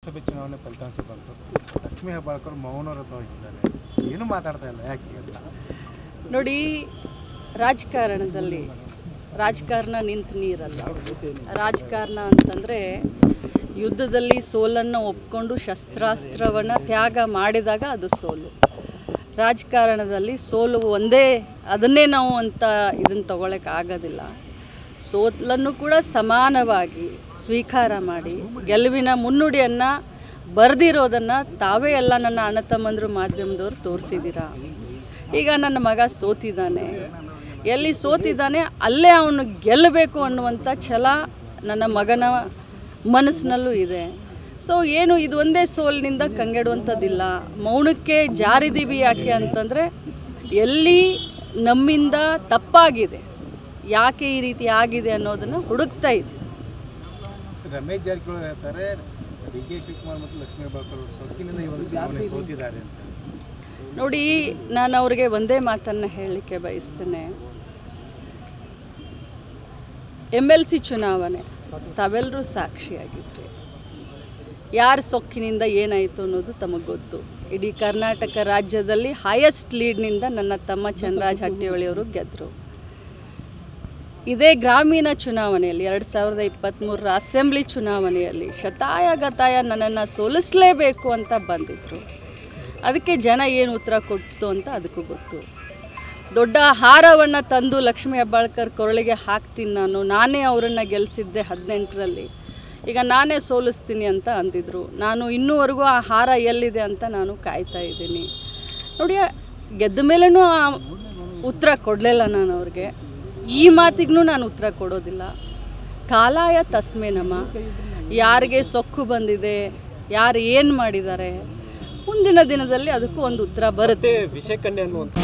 ಲೋಕಸಭೆ ಚುನಾವಣೆ ಫಲಿತಾಂಶ ಬಂತು. ಲಕ್ಷ್ಮೀ ಹೆಬ್ಬಾಳ್ಕರ್ ಮೌನವ್ರತ ವಹಿಸಿದ್ದಾರೆ, ಏನು ಮಾತಾಡ್ತಾ ಇಲ್ಲ, ಯಾಕೆ ಅಂತ ನೋಡಿ. ರಾಜಕಾರಣದಲ್ಲಿ ರಾಜಕಾರಣ ನಿಂತು ನೀರಲ್ಲ. ರಾಜಕಾರಣ ಅಂತಂದರೆ ಯುದ್ಧದಲ್ಲಿ ಸೋಲನ್ನು ಒಪ್ಕೊಂಡು ಶಸ್ತ್ರಾಸ್ತ್ರವನ್ನು ತ್ಯಾಗ ಮಾಡಿದಾಗ ಅದು ಸೋಲು. ರಾಜಕಾರಣದಲ್ಲಿ ಸೋಲು ಒಂದೇ, ಅದನ್ನೇ ನಾವು ಅಂತ ಇದನ್ನು ತಗೊಳ್ಳೋಕ್ಕಾಗೋದಿಲ್ಲ. ಸೋಲನ್ನು ಕೂಡ ಸಮಾನವಾಗಿ ಸ್ವೀಕಾರ ಮಾಡಿ ಗೆಲುವಿನ ಮುನ್ನುಡಿಯನ್ನು ಬರೆದಿರೋದನ್ನು ತಾವೇ ಎಲ್ಲ ನನ್ನ ಅಣ್ಣ ತಮ್ಮಂದರು ಮಾಧ್ಯಮದವ್ರು ತೋರಿಸಿದ್ದೀರಾ. ಈಗ ನನ್ನ ಮಗ ಸೋತಿದ್ದಾನೆ, ಎಲ್ಲಿ ಸೋತಿದ್ದಾನೆ ಅಲ್ಲೇ ಅವನು ಗೆಲ್ಲಬೇಕು ಅನ್ನುವಂಥ ಛಲ ನನ್ನ ಮಗನ ಮನಸ್ಸಿನಲ್ಲೂ ಇದೆ. ಸೊ ಏನು ಇದು ಒಂದೇ ಸೋಲಿನಿಂದ ಕಂಗೆಡುವಂಥದ್ದಿಲ್ಲ. ಮೌನಕ್ಕೆ ಜಾರಿದೀವಿ ಯಾಕೆ ಅಂತಂದರೆ ಎಲ್ಲಿ ನಮ್ಮಿಂದ ತಪ್ಪಾಗಿದೆ, ಯಾಕೆ ಈ ರೀತಿ ಆಗಿದೆ ಅನ್ನೋದನ್ನು ಹುಡುಕ್ತಾ ಇದೆ. ರಮೇಶ್ ಜಾರಕಿಹೊಳಿ ಹೇಳ್ತಾರೆ ಡಿ.ಕೆ. ಶಿವಕುಮಾರ್ ಮತ್ತು ಲಕ್ಷ್ಮೀ ಹೆಬ್ಬಾಳ್ಕರ್ ಸೋತಿನಿಂದ ಈ ಒಂದು ಚುನಾವಣೆ ಸೋತಿದ್ದಾರೆ ಅಂತ. ನೋಡಿ, ನಾನು ಅವ್ರಿಗೆ ಒಂದೇ ಮಾತನ್ನು ಹೇಳಲಿಕ್ಕೆ ಬಯಸ್ತೇನೆ. MLC ಚುನಾವಣೆ ತಾವೆಲ್ಲರೂ ಸಾಕ್ಷಿಯಾಗಿದ್ರಿ. ಯಾರ ಸೊಕ್ಕಿನಿಂದ ಏನಾಯಿತು ಅನ್ನೋದು ತಮಗೆ ಗೊತ್ತು. ಇಡೀ ಕರ್ನಾಟಕ ರಾಜ್ಯದಲ್ಲಿ ಹೈಯೆಸ್ಟ್ ಲೀಡ್ನಿಂದ ನನ್ನ ತಮ್ಮ ಚಂದ್ರರಾಜ್ ಹಟ್ಟಿಹೊಳಿಯವರು ಗೆದ್ದರು. ಇದೇ ಗ್ರಾಮೀಣ ಚುನಾವಣೆಯಲ್ಲಿ 2023 ಅಸೆಂಬ್ಲಿ ಚುನಾವಣೆಯಲ್ಲಿ ಶತಾಯಗತಾಯ ನನ್ನನ್ನು ಸೋಲಿಸಲೇಬೇಕು ಅಂತ ಬಂದಿದ್ದರು. ಅದಕ್ಕೆ ಜನ ಏನು ಉತ್ತರ ಕೊಟ್ಟು ಅಂತ ಅದಕ್ಕೂ ಗೊತ್ತು. ದೊಡ್ಡ ಹಾರವನ್ನು ತಂದು ಲಕ್ಷ್ಮೀ ಹೆಬ್ಬಾಳ್ಕರ್ ಕೊರಳಿಗೆ ಹಾಕ್ತೀನಿ, ನಾನೇ ಅವರನ್ನು ಗೆಲ್ಲಿಸಿದ್ದೆ 18ರಲ್ಲಿ, ಈಗ ನಾನೇ ಸೋಲಿಸ್ತೀನಿ ಅಂತ ಅಂದಿದ್ರು. ನಾನು ಇನ್ನೂವರೆಗೂ ಆ ಹಾರ ಎಲ್ಲಿದೆ ಅಂತ ನಾನು ಕಾಯ್ತಾ ಇದ್ದೀನಿ. ನೋಡಿ, ಗೆದ್ದ ಮೇಲೂ ಆ ಉತ್ತರ ಕೊಡಲಿಲ್ಲ ನಾನು ಅವ್ರಿಗೆ. ಈ ಮಾತಿಗೂ ನಾನು ಉತ್ತರ ಕೊಡೋದಿಲ್ಲ. ಕಾಲಾಯ ತಸ್ಮೆ ನಮ. ಯಾರಿಗೆ ಸೊಕ್ಕು ಬಂದಿದೆ, ಯಾರು ಏನು ಮಾಡಿದ್ದಾರೆ, ಮುಂದಿನ ದಿನದಲ್ಲಿ ಅದಕ್ಕೂ ಒಂದು ಉತ್ತರ ಬರುತ್ತೆ. ವಿಷಯ ಕನ್ಯೆ ಅನ್ನುವಂಥ